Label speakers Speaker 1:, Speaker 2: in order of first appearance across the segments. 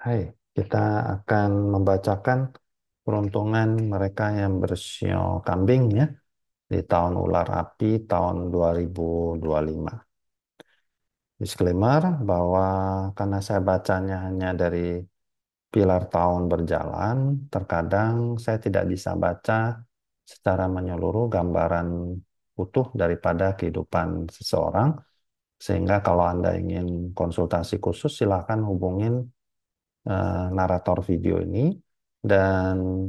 Speaker 1: Hai, kita akan membacakan peruntungan mereka yang bersio kambing ya di tahun ular api tahun 2025. Disclaimer bahwa karena saya bacanya hanya dari pilar tahun berjalan, terkadang saya tidak bisa baca secara menyeluruh gambaran utuh daripada kehidupan seseorang, sehingga kalau Anda ingin konsultasi khusus silakan hubungin narator video ini dan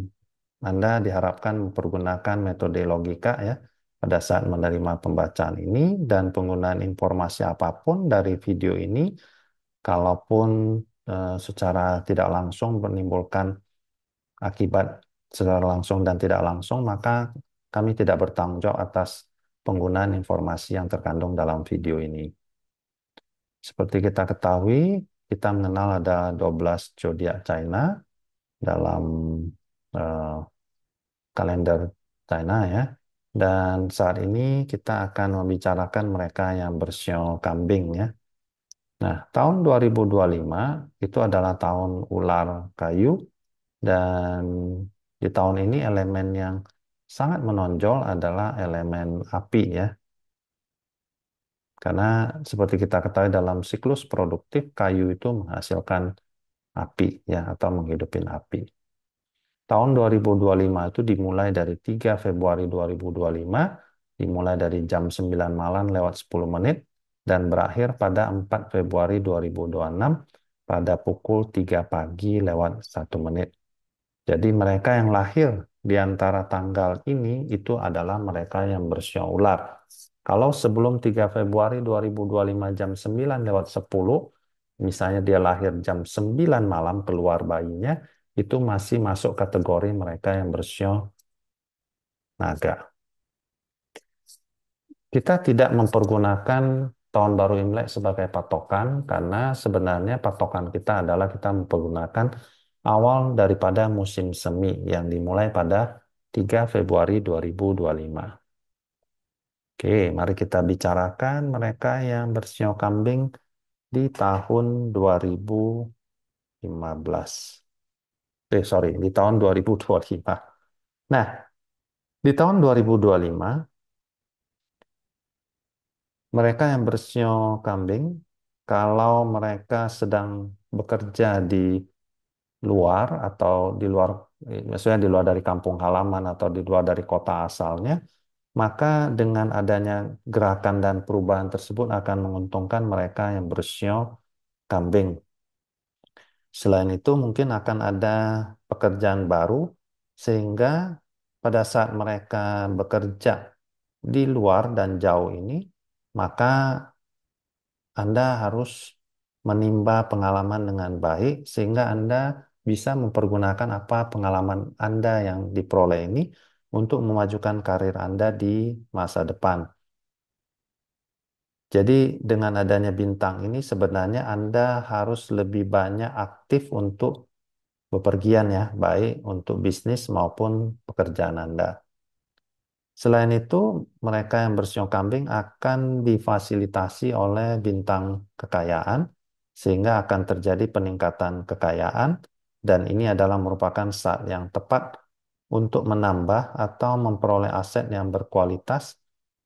Speaker 1: Anda diharapkan mempergunakan metode logika ya pada saat menerima pembacaan ini dan penggunaan informasi apapun dari video ini kalaupun secara tidak langsung menimbulkan akibat secara langsung dan tidak langsung maka kami tidak bertanggung jawab atas penggunaan informasi yang terkandung dalam video ini. Seperti kita ketahui, kita mengenal ada 12 zodiak China dalam eh, kalender China ya. Dan saat ini kita akan membicarakan mereka yang bersio kambing ya. Nah, tahun 2025 itu adalah tahun ular kayu dan di tahun ini elemen yang sangat menonjol adalah elemen api ya. Karena seperti kita ketahui dalam siklus produktif kayu itu menghasilkan api ya atau menghidupin api. Tahun 2025 itu dimulai dari 3 Februari 2025, dimulai dari jam 9 malam lewat 10 menit, dan berakhir pada 4 Februari 2026 pada pukul 3 pagi lewat 1 menit. Jadi mereka yang lahir di antara tanggal ini itu adalah mereka yang bersio ular. Kalau sebelum 3 Februari 2025 jam 9 lewat 10, misalnya dia lahir jam 9 malam keluar bayinya, itu masih masuk kategori mereka yang bersio naga. Kita tidak mempergunakan tahun baru Imlek sebagai patokan karena sebenarnya patokan kita adalah kita mempergunakan awal daripada musim semi yang dimulai pada 3 Februari 2025. Oke, mari kita bicarakan mereka yang bersio kambing di tahun 2015. Sorry, di tahun 2025. Nah, di tahun 2025 mereka yang bersio kambing, kalau mereka sedang bekerja di luar atau di luar, maksudnya di luar dari kampung halaman atau di luar dari kota asalnya, maka dengan adanya gerakan dan perubahan tersebut akan menguntungkan mereka yang bersio kambing. Selain itu, mungkin akan ada pekerjaan baru, sehingga pada saat mereka bekerja di luar dan jauh ini, maka Anda harus menimba pengalaman dengan baik sehingga Anda bisa mempergunakan apa pengalaman Anda yang diperoleh ini untuk memajukan karir Anda di masa depan. Jadi dengan adanya bintang ini sebenarnya Anda harus lebih banyak aktif untuk bepergian ya, baik untuk bisnis maupun pekerjaan Anda. Selain itu, mereka yang bersio kambing akan difasilitasi oleh bintang kekayaan, sehingga akan terjadi peningkatan kekayaan, dan ini adalah merupakan saat yang tepat untuk menambah atau memperoleh aset yang berkualitas,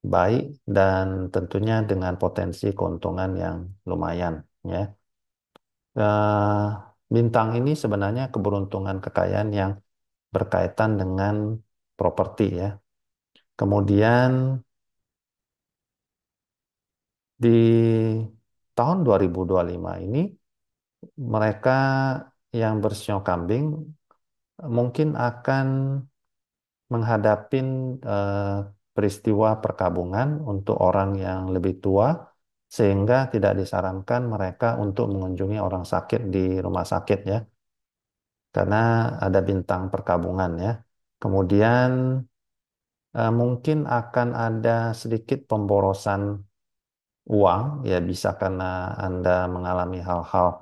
Speaker 1: baik, dan tentunya dengan potensi keuntungan yang lumayan. Ya. Eh, Bintang ini sebenarnya keberuntungan kekayaan yang berkaitan dengan properti ya. Kemudian di tahun 2025 ini mereka yang bersio kambing mungkin akan menghadapi eh, peristiwa perkabungan untuk orang yang lebih tua sehingga tidak disarankan mereka untuk mengunjungi orang sakit di rumah sakit ya karena ada bintang perkabungan ya. Kemudian mungkin akan ada sedikit pemborosan uang, ya bisa karena Anda mengalami hal-hal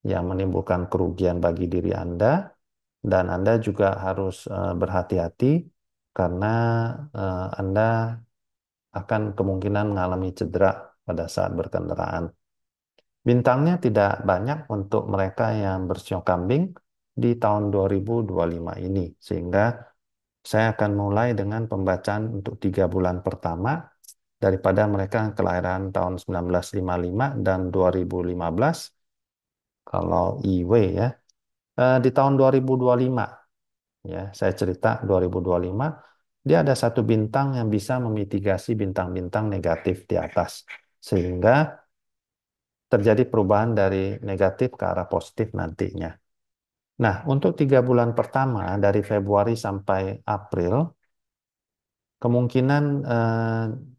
Speaker 1: yang menimbulkan kerugian bagi diri Anda, dan Anda juga harus berhati-hati karena Anda akan kemungkinan mengalami cedera pada saat berkendaraan. Bintangnya tidak banyak untuk mereka yang bersio kambing di tahun 2025 ini, sehingga saya akan mulai dengan pembacaan untuk 3 bulan pertama daripada mereka yang kelahiran tahun 1955 dan 2015, kalau IW ya. Di tahun 2025, ya, saya cerita 2025, dia ada satu bintang yang bisa memitigasi bintang-bintang negatif di atas, sehingga terjadi perubahan dari negatif ke arah positif nantinya. Nah, untuk 3 bulan pertama dari Februari sampai April, kemungkinan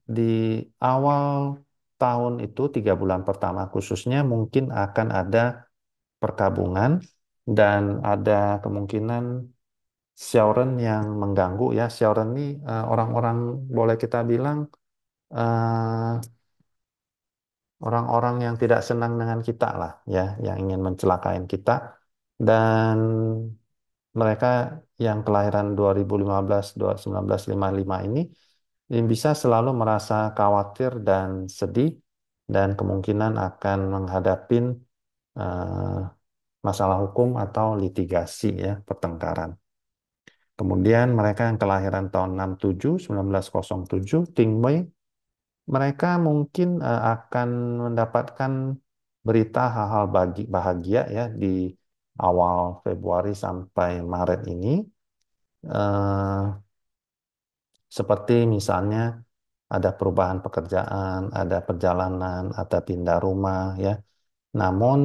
Speaker 1: di awal tahun itu 3 bulan pertama khususnya mungkin akan ada perkabungan dan ada kemungkinan Xiaoren yang mengganggu ya. Xiaoren ini orang-orang boleh kita bilang eh, orang-orang yang tidak senang dengan kita lah ya, yang ingin mencelakain kita dan mereka yang kelahiran 2015 1955 ini bisa selalu merasa khawatir dan sedih dan kemungkinan akan menghadapi eh, masalah hukum atau litigasi ya, pertengkaran. Kemudian mereka yang kelahiran tahun 67, 1907, Ting Mei, mereka mungkin akan mendapatkan berita hal-hal bahagia ya di awal Februari sampai Maret ini. Eh, Seperti misalnya ada perubahan pekerjaan, ada perjalanan, ada pindah rumah ya. Namun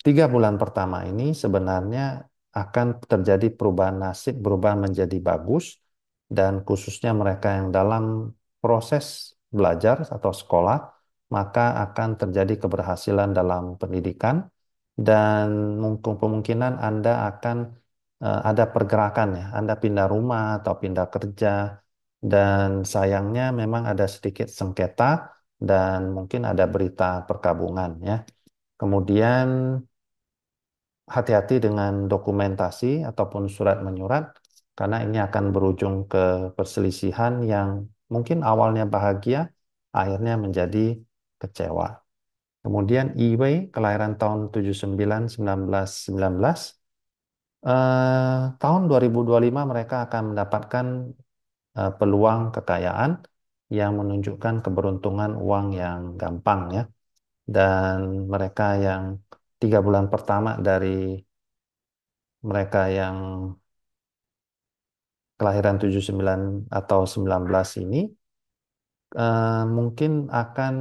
Speaker 1: 3 bulan pertama ini sebenarnya akan terjadi perubahan nasib, berubah menjadi bagus, dan khususnya mereka yang dalam proses belajar atau sekolah, maka akan terjadi keberhasilan dalam pendidikan, dan kemungkinan Anda akan ada pergerakan ya, Anda pindah rumah atau pindah kerja, dan sayangnya memang ada sedikit sengketa dan mungkin ada berita perkabungan ya. Kemudian hati-hati dengan dokumentasi ataupun surat menyurat, karena ini akan berujung ke perselisihan yang mungkin awalnya bahagia, akhirnya menjadi kecewa. Kemudian Iwei, kelahiran tahun 79, 1919, tahun 2025 mereka akan mendapatkan peluang kekayaan yang menunjukkan keberuntungan uang yang gampang ya. Dan mereka yang 3 bulan pertama dari mereka yang kelahiran 79 atau 19 ini mungkin akan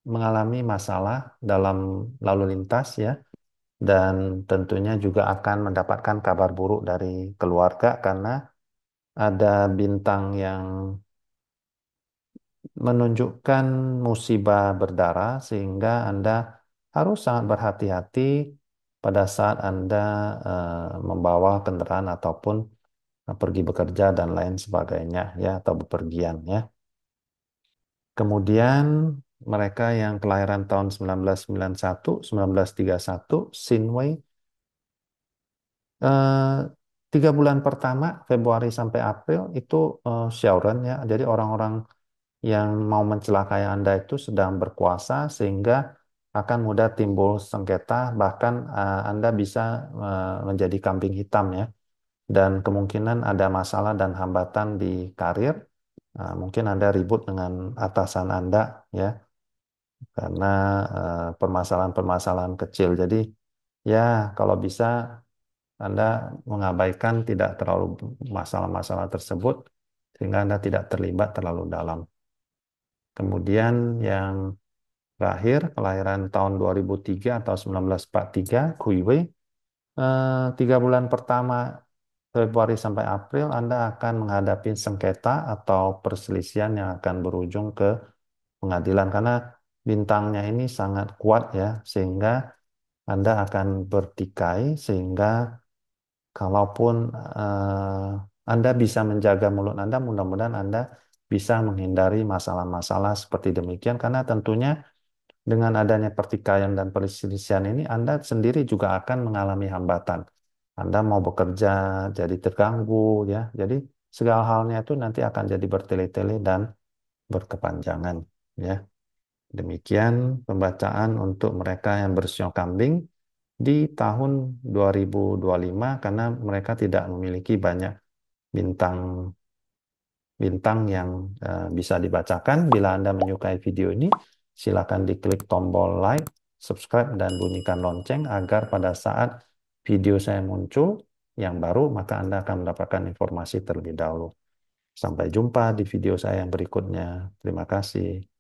Speaker 1: mengalami masalah dalam lalu lintas ya, dan tentunya juga akan mendapatkan kabar buruk dari keluarga karena ada bintang yang menunjukkan musibah berdarah, sehingga Anda harus sangat berhati-hati pada saat Anda membawa kendaraan ataupun pergi bekerja dan lain sebagainya ya, atau bepergian ya. Kemudian mereka yang kelahiran tahun 1991, 1931, Sinway, eh, 3 bulan pertama Februari sampai April itu Xiaoren ya. Jadi orang-orang yang mau mencelakai Anda itu sedang berkuasa, sehingga akan mudah timbul sengketa, bahkan Anda bisa menjadi kambing hitam ya. Dan kemungkinan ada masalah dan hambatan di karir. Mungkin Anda ribut dengan atasan Anda ya, karena permasalahan-permasalahan kecil. Jadi ya, kalau bisa Anda mengabaikan tidak terlalu masalah-masalah tersebut, sehingga Anda tidak terlibat terlalu dalam. Kemudian yang terakhir, kelahiran tahun 2003 atau 1943, Kui Wei. 3 bulan pertama Februari sampai April, Anda akan menghadapi sengketa atau perselisihan yang akan berujung ke pengadilan karena bintangnya ini sangat kuat ya, sehingga Anda akan bertikai, sehingga kalaupun Anda bisa menjaga mulut Anda, mudah-mudahan Anda bisa menghindari masalah-masalah seperti demikian, karena tentunya dengan adanya pertikaian dan perselisihan ini, Anda sendiri juga akan mengalami hambatan. Anda mau bekerja jadi terganggu ya. Jadi segala halnya itu nanti akan jadi bertele-tele dan berkepanjangan ya. Demikian pembacaan untuk mereka yang bersio kambing di tahun 2025 karena mereka tidak memiliki banyak bintang bintang yang bisa dibacakan. Bila Anda menyukai video ini, silakan diklik tombol like, subscribe, dan bunyikan lonceng agar pada saat video saya muncul yang baru, maka Anda akan mendapatkan informasi terlebih dahulu. Sampai jumpa di video saya yang berikutnya. Terima kasih.